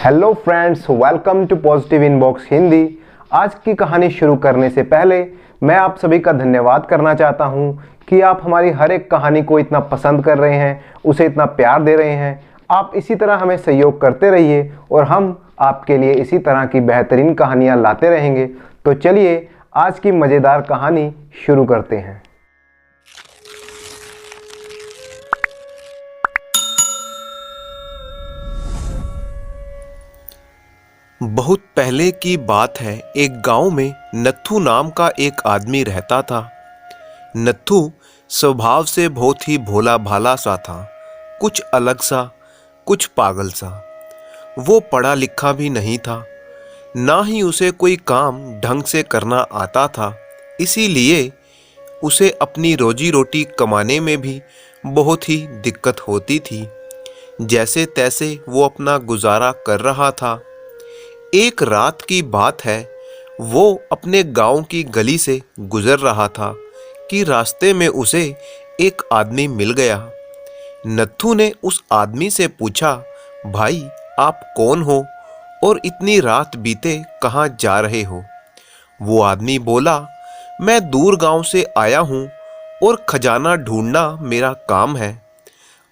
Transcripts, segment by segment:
Hello friends, welcome to positive inbox Hindi. आज की कहानी शुरू करने से पहले मैं आप सभी का धन्यवाद करना चाहता हूं कि आप हमारी हर एक कहानी को इतना पसंद कर रहे हैं, उसे इतना प्यार दे रहे हैं। आप इसी तरह हमें सहयोग करते रहिए और हम आपके लिए इसी तरह की बेहतरीन कहानियां लाते रहेंगे। तो चलिए आज की मज़ेदार कहानी शुरू करते हैं। बहुत पहले की बात है। एक गांव में नत्थू नाम का एक आदमी रहता था। नत्थू स्वभाव से बहुत ही भोला भाला सा था, कुछ अलग सा, कुछ पागल सा। वो पढ़ा लिखा भी नहीं था, ना ही उसे कोई काम ढंग से करना आता था। इसीलिए उसे अपनी रोजी रोटी कमाने में भी बहुत ही दिक्कत होती थी। जैसे तैसे वो अपना गुजारा कर रहा था। एक रात की बात है, वो अपने गांव की गली से गुजर रहा था कि रास्ते में उसे एक आदमी मिल गया। नत्थू ने उस आदमी से पूछा, भाई आप कौन हो और इतनी रात बीते कहाँ जा रहे हो? वो आदमी बोला, मैं दूर गांव से आया हूँ और खजाना ढूंढना मेरा काम है।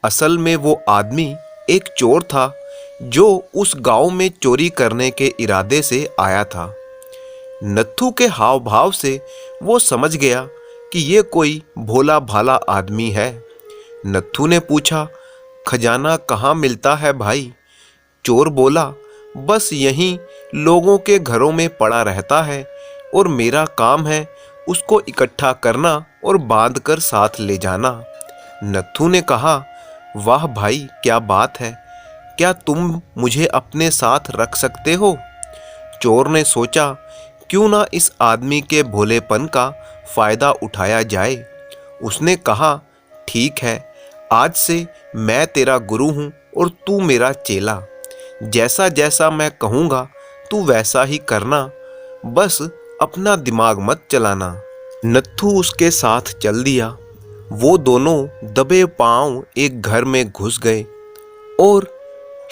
असल में वो आदमी एक चोर था जो उस गांव में चोरी करने के इरादे से आया था। नत्थू के हाव भाव से वो समझ गया कि ये कोई भोला भाला आदमी है। नत्थू ने पूछा, खजाना कहाँ मिलता है भाई? चोर बोला, बस यहीं लोगों के घरों में पड़ा रहता है और मेरा काम है उसको इकट्ठा करना और बांध कर साथ ले जाना। नत्थू ने कहा, वाह भाई क्या बात है, क्या तुम मुझे अपने साथ रख सकते हो? चोर ने सोचा, क्यों ना इस आदमी के भोलेपन का फायदा उठाया जाए। उसने कहा, ठीक है, आज से मैं तेरा गुरु हूँ और तू मेरा चेला। जैसा जैसा मैं कहूँगा तू वैसा ही करना, बस अपना दिमाग मत चलाना। नत्थू उसके साथ चल दिया। वो दोनों दबे पांव एक घर में घुस गए और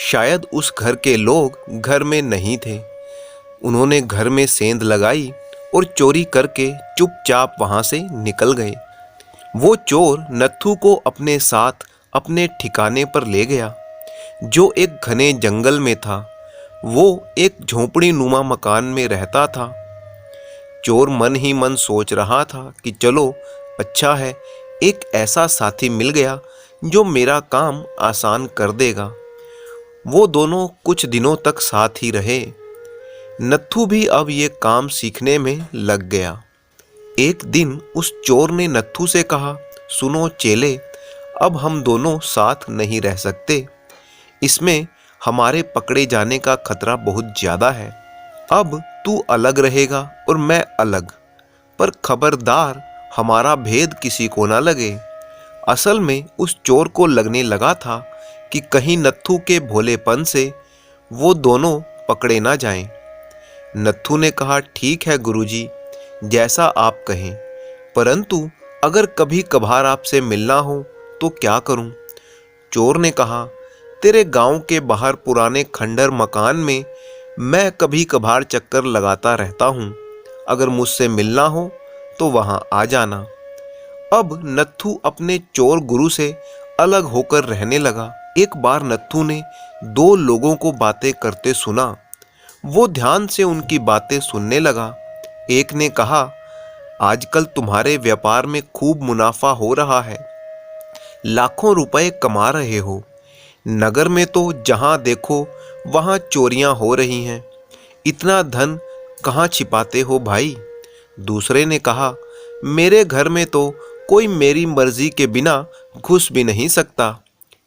शायद उस घर के लोग घर में नहीं थे। उन्होंने घर में सेंध लगाई और चोरी करके चुपचाप वहां से निकल गए। वो चोर नत्थू को अपने साथ अपने ठिकाने पर ले गया, जो एक घने जंगल में था। वो एक झोपड़ी नुमा मकान में रहता था। चोर मन ही मन सोच रहा था कि चलो अच्छा है, एक ऐसा साथी मिल गया जो मेरा काम आसान कर देगा। वो दोनों कुछ दिनों तक साथ ही रहे। नत्थू भी अब ये काम सीखने में लग गया। एक दिन उस चोर ने नत्थू से कहा, सुनो चेले, अब हम दोनों साथ नहीं रह सकते। इसमें हमारे पकड़े जाने का खतरा बहुत ज़्यादा है। अब तू अलग रहेगा और मैं अलग, पर खबरदार हमारा भेद किसी को ना लगे। असल में उस चोर को लगने लगा था कि कहीं नत्थू के भोलेपन से वो दोनों पकड़े ना जाएं। नत्थू ने कहा, ठीक है गुरुजी, जैसा आप कहें, परंतु अगर कभी कभार आपसे मिलना हो तो क्या करूं? चोर ने कहा, तेरे गांव के बाहर पुराने खंडर मकान में मैं कभी कभार चक्कर लगाता रहता हूं। अगर मुझसे मिलना हो तो वहां आ जाना। अब नत्थू अपने चोर गुरु से अलग होकर रहने लगा। एक बार नत्थू ने दो लोगों को बातें करते सुना। वो ध्यान से उनकी बातें सुनने लगा। एक ने कहा, आजकल तुम्हारे व्यापार में खूब मुनाफा हो रहा है, लाखों रुपए कमा रहे हो। नगर में तो जहां देखो वहां चोरियां हो रही हैं। इतना धन कहां छिपाते हो भाई? दूसरे ने कहा, मेरे घर में तो कोई मेरी मर्जी के बिना घुस भी नहीं सकता।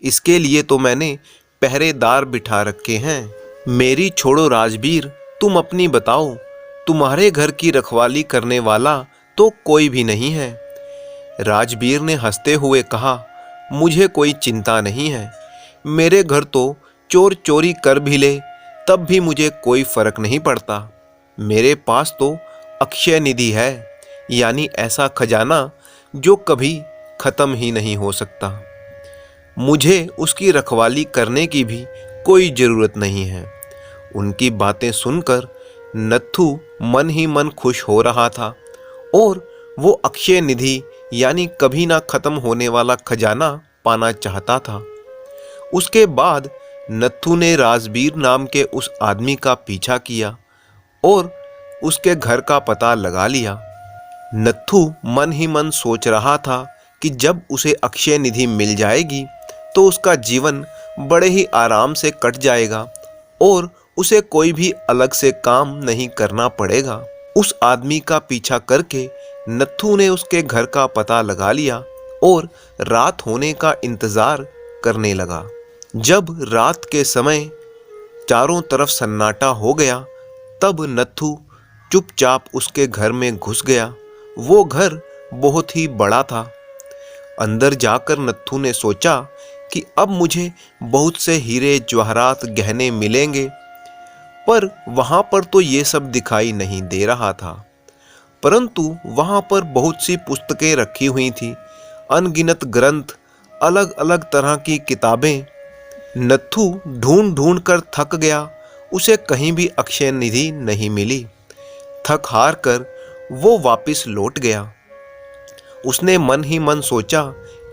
इसके लिए तो मैंने पहरेदार बिठा रखे हैं। मेरी छोड़ो राजबीर, तुम अपनी बताओ। तुम्हारे घर की रखवाली करने वाला तो कोई भी नहीं है। राजबीर ने हंसते हुए कहा, मुझे कोई चिंता नहीं है। मेरे घर तो चोर चोरी कर भी ले तब भी मुझे कोई फर्क नहीं पड़ता। मेरे पास तो अक्षय निधि है, यानी ऐसा खजाना जो कभी खत्म ही नहीं हो सकता। मुझे उसकी रखवाली करने की भी कोई ज़रूरत नहीं है। उनकी बातें सुनकर नत्थू मन ही मन खुश हो रहा था और वो अक्षय निधि यानी कभी ना खत्म होने वाला खजाना पाना चाहता था। उसके बाद नत्थू ने राजबीर नाम के उस आदमी का पीछा किया और उसके घर का पता लगा लिया। नत्थू मन ही मन सोच रहा था कि जब उसे अक्षय निधि मिल जाएगी तो उसका जीवन बड़े ही आराम से कट जाएगा और उसे कोई भी अलग से काम नहीं करना पड़ेगा। उस आदमी का पीछा करके नत्थू ने उसके घर का पता लगा लिया और रात होने का इंतजार करने लगा। जब रात के समय चारों तरफ सन्नाटा हो गया तब नत्थू चुपचाप उसके घर में घुस गया। वो घर बहुत ही बड़ा था। अंदर जाकर नत्थू ने सोचा कि अब मुझे बहुत से हीरे जवाहरात गहने मिलेंगे, पर वहां पर तो ये सब दिखाई नहीं दे रहा था। परंतु वहां पर बहुत सी पुस्तकें रखी हुई थी, अनगिनत ग्रंथ, अलग अलग तरह की किताबें। नत्थू ढूंढ ढूंढ कर थक गया, उसे कहीं भी अक्षय निधि नहीं मिली। थक हार कर वो वापस लौट गया। उसने मन ही मन सोचा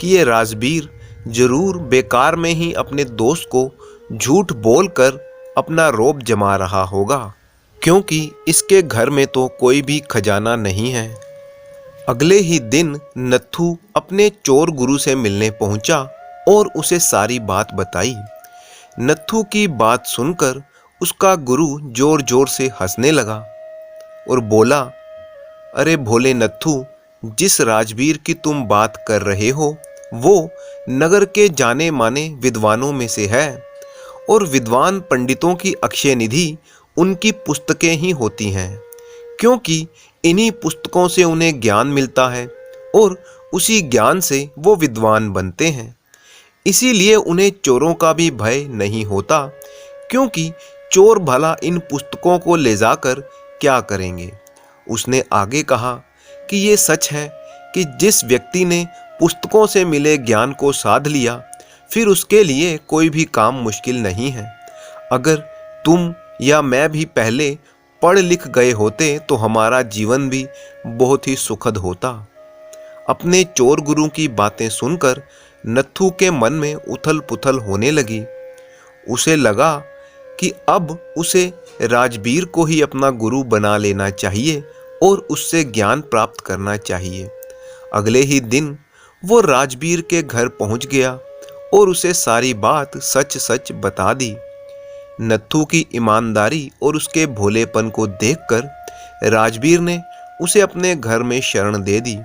कि ये राजबीर जरूर बेकार में ही अपने दोस्त को झूठ बोलकर अपना रौब जमा रहा होगा, क्योंकि इसके घर में तो कोई भी खजाना नहीं है। अगले ही दिन नत्थू अपने चोर गुरु से मिलने पहुंचा और उसे सारी बात बताई। नत्थू की बात सुनकर उसका गुरु जोर जोर से हंसने लगा और बोला, अरे भोले नत्थू, जिस राजबीर की तुम बात कर रहे हो वो नगर के जाने माने विद्वानों में से है और विद्वान पंडितों की अक्षय निधि उनकी पुस्तकें ही होती हैं, क्योंकि इन्हीं पुस्तकों से उन्हें ज्ञान मिलता है और उसी ज्ञान से वो विद्वान बनते हैं। इसीलिए उन्हें चोरों का भी भय नहीं होता, क्योंकि चोर भला इन पुस्तकों को ले जाकर क्या करेंगे। उसने आगे कहा कि ये सच है कि जिस व्यक्ति ने पुस्तकों से मिले ज्ञान को साध लिया, फिर उसके लिए कोई भी काम मुश्किल नहीं है। अगर तुम या मैं भी पहले पढ़ लिख गए होते तो हमारा जीवन भी बहुत ही सुखद होता। अपने चोर गुरु की बातें सुनकर नत्थू के मन में उथल पुथल होने लगी। उसे लगा कि अब उसे राजबीर को ही अपना गुरु बना लेना चाहिए और उससे ज्ञान प्राप्त करना चाहिए। अगले ही दिन वो राजबीर के घर पहुंच गया और उसे सारी बात सच सच बता दी। नत्थू की ईमानदारी और उसके भोलेपन को देखकर राजबीर ने उसे अपने घर में शरण दे दी।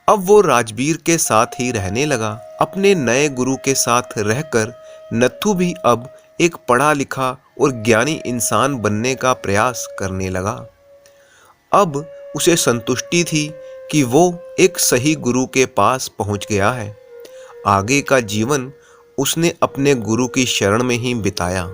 अब वो राजबीर के साथ ही रहने लगा। अपने नए गुरु के साथ रहकर नत्थू भी अब एक पढ़ा लिखा और ज्ञानी इंसान बनने का प्रयास करने लगा। अब उसे संतुष्टि थी कि वो एक सही गुरु के पास पहुंच गया है। आगे का जीवन उसने अपने गुरु की शरण में ही बिताया।